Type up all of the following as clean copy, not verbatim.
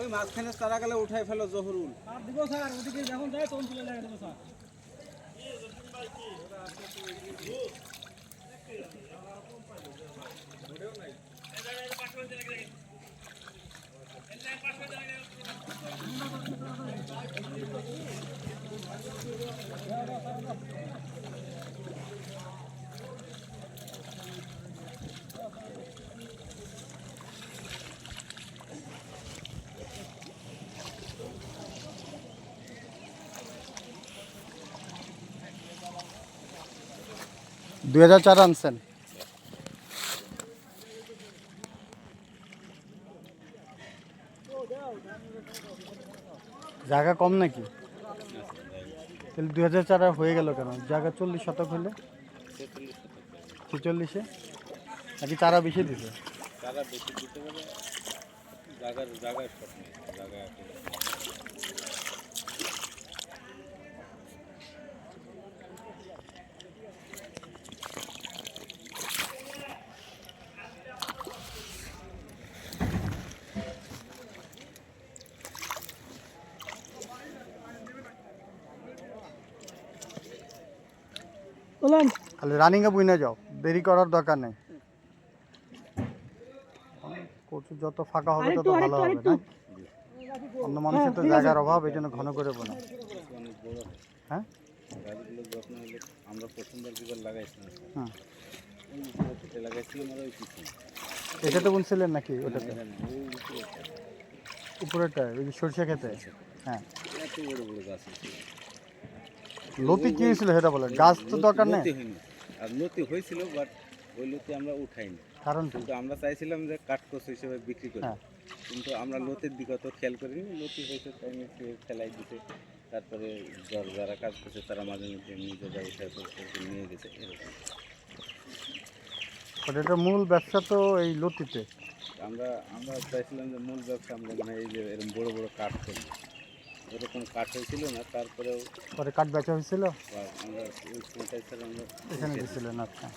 ওই মাঝখানে তারা গেলে উঠাই ফেলো জহুরুল। আর দিব স্যার, ওদিকে যখন যায় তখন তুলে লাগিয়ে দেবো স্যার। দুই 2004 আনছেন। জায়গা কম নাকি? তাহলে 2004 হয়ে গেল কেন? জায়গা 40 শতক হলে 46-এ নাকি চারা বেশি দিছে? চারা বেশি দিতে পারে, জায়গার শর্ট নেই, জায়গা খালি রানিংয়ে বুইনা যাও, দেরি করার দরকার নেই। কচু যত ফাঁকা হবে তত ভালো হবে না? অন্য মানুষের তো জায়গার অভাব, এই জন্য ঘন করে বোনা। অনেক বড় হয়। হ্যাঁ, গাছগুলোর যত্ন হলে আমরা প্রথমবার যেবার লাগাইছিলাম, হ্যাঁ, ওই লাগাইছিলাম আর ওই পিছনে এটাতে বুনছিলেন নাকি? ওটাতে ওই উপরে উপরেটা ওই যে সরষে খেতে? হ্যাঁ। এত বড় বড় গাছ আছে। লতি কি হয়েছিল সেটা বলেন, গাছ তো দরকার নেই। লতি হয়নি, আর লতি হয়েছিল বাট ওই লতি আমরা উঠাইনি, কারণ কিন্তু আমরা চাইছিলাম যে কাঠকচু হিসেবে বিক্রি করি। হ্যাঁ, কিন্তু আমরা লতির দিকে অত খেয়াল করিনি, লতি হয়েছে তাই নিচে ফেলাই দিতে। তারপরে যারা কাজ করছে তারা মাঝে মধ্যে নিজেরা উঠে নিয়ে গেছে এরকম। এটার মূল ব্যবসা তো এই লতিতে। আমরা চাইছিলাম যে মূল ব্যবসা আমরা মানে এই যে এরকম বড় বড় কাঠ করি, এরকম কাঠ হয়েছিল না। তারপরেও পরে কাঠ বেচা হয়েছিল, আমরা ওই সময়টাই স্যার আমরা এখানে গেছিলেন। আচ্ছা,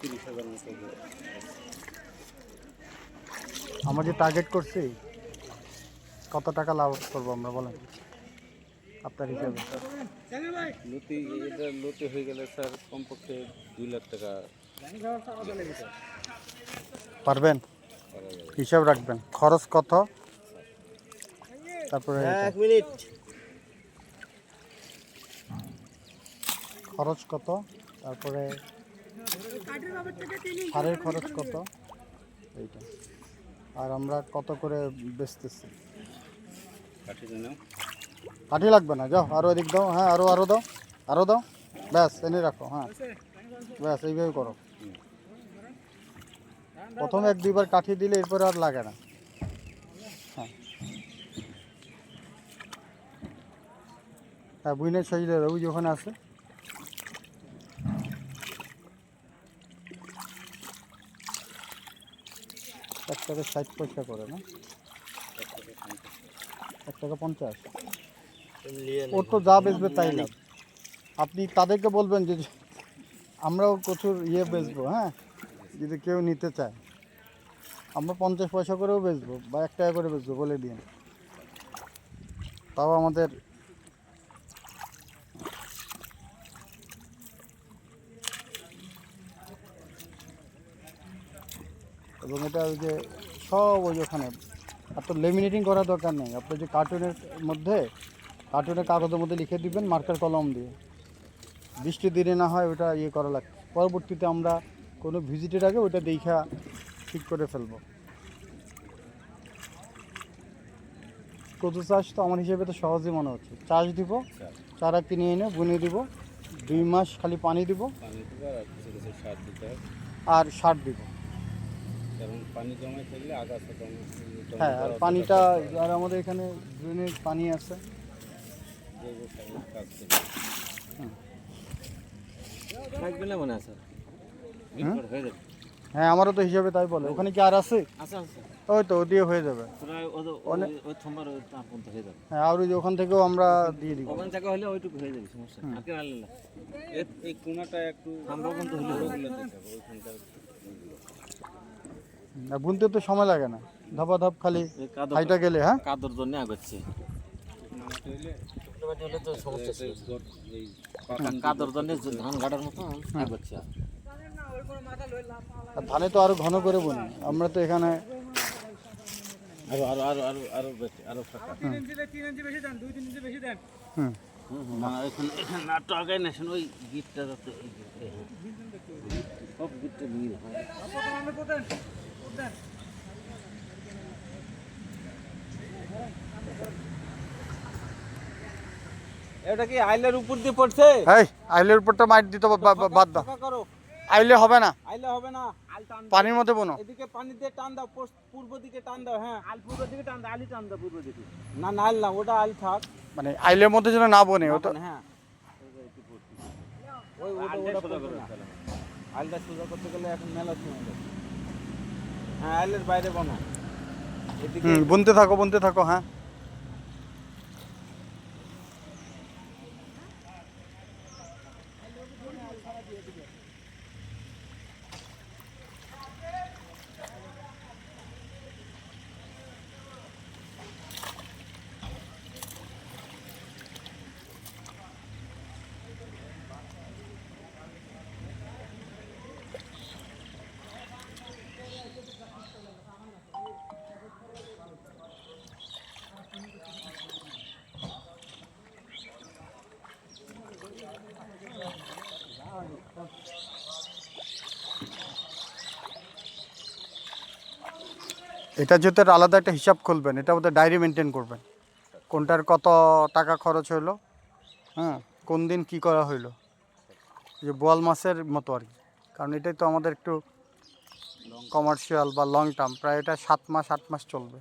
30,000 মতো। আমরা যে টার্গেট করছি কত টাকা লাভ করবো আমরা, বলেন আপনার হিসাবে? লতি হয়ে গেলে স্যার কমপক্ষে 2 লাখ টাকা পারবেন? করা যাবে। হিসাব রাখবেন খরচ কত, তারপরে খরচ কত, তারপরে সারের খরচ কত, এইটা। আর আমরা কত করে বেচতেছি। কাঠি লাগবে না, যাও আরও এদিক দাও। হ্যাঁ, আরও দাও, আরও দাও, ব্যাস এনে রাখো। হ্যাঁ, ব্যাস এইভাবে করো। প্রথমে 1-2 বার কাঠি দিলে এরপরে আর লাগে না। হ্যাঁ, হ্যাঁ, বুইনের সাইজে ওই যে ওখানে আছে। এক টাকা 60 পয়সা করে না? 1 টাকা 50। ওর তো যা বেচবে তাই লাভ। আপনি তাদেরকে বলবেন যে আমরাও প্রচুর বেচবো, হ্যাঁ, যদি কেউ নিতে চায় আমরা 50 পয়সা করেও বেচবো বা 1 টাকা করে বেচবো, বলে দিন। তাও আমাদের এবং এটা ওই যে সব ওই ওখানে আপনার লেমিনেটিং করার দরকার নেই। আপনি যে কার্টুনের মধ্যে, কার্টুনের কাগজের মধ্যে লিখে দিবেন মার্কার কলম দিয়ে, বৃষ্টি দিনে না হয় ওটা করা লাগবে। পরবর্তীতে আমরা কোনো ভিজিটের আগে ওটা দেখা ঠিক করে ফেলবো। কচু চাষ তো আমার হিসেবে তো সহজই মনে হচ্ছে। চাষ দিব, চারা কিনে এনে বুনে দিব, 2 মাস খালি পানি দিব আর কিছু কিছু সার দিতে হবে আর সার দিব। কারণ পানি জমে থাকলে আগাছা হ্যাঁ, আর পানিটা আর আমাদের এখানে ড্রেনের পানি আছে। জৈব সারের কাজ করবে। থাকবে না মনে আছে, হয়ে যাবে। হ্যাঁ, আমারও তো হিসাবে তাই বলে। ওখানে কি আর আছে? ওই তো দিয়ে হয়ে যাবে। হ্যাঁ, আর ওই যে ওখান থেকেও আমরা দিয়ে দিব। ওখান থেকে হলে ওইটুকু হয়ে যাবে, সমস্যা নেই। আগে আনলে না, এই কোনাটা একটু আমরা কিন্তু হলে ওইখানকার বুনতে তো সময় লাগে না। ধাপ খালি হাইটা গেলে, হ্যাঁ কাদর জন্য আগাচ্ছে হলে তো সমস্যা ছিল এই কাদর জন্য ধান কাটার মতো আগাচ্ছে আর ধানে তো আরো ঘন করে বনি, আমরা তো এখানে আরো আরো আরো আরো আরো বেশি আরো ফাঁকা 3 ইঞ্চি 3 ইঞ্চি বেশি দেন 2-3 ইঞ্চি বেশি দেন হুম না এখানে এখানে না টাকাই না ওই গিটটা যাতে সব গিটটা ভিড় হয় কত নামে কোদেন কোদেন এটা কি আইলের উপর দিয়ে পড়ছে? এই আইলের উপরটা মাইট দিতে বাদ দাও, ফাঁকা করো, আইলে হবে না, আইলে হবে না, আইল টান দাও। পানির মধ্যে বোনো। এদিকে পানি দিয়ে টান দাও, পূর্ব দিকে টান দাও। হ্যাঁ, আল পূর্ব দিকে টান দাও আলি টান দাও পূর্ব দিকে না না আইল না, ওটা আইল থাক। মানে আইলের মধ্যে যেন না বনে, ও তো হ্যাঁ, ওই ওটা পড়বে না। আইলটা সোজা করতে গেলে এখন মেলা সময় লাগে। হ্যাঁ, আইলের বাইরে বানো। এদিকে বুনতে থাকো, হ্যাঁ এটা যেহেতু এর আলাদা একটা হিসাব খুলবেন, এটা ওদের ডায়েরি মেনটেন করবেন, কোনটার কত টাকা খরচ হইলো, হ্যাঁ কোন দিন কি করা হইলো, যে বোয়াল মাছের মতো আর কি, কারণ এটাই তো আমাদের একটু কমার্শিয়াল বা লং টার্ম, প্রায় এটা 7 মাস 8 মাস চলবে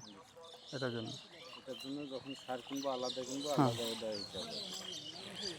এটার জন্য। এটার জন্য যখন সার কিনবো আলাদা কিনবো, হ্যাঁ। আলাদা ওটা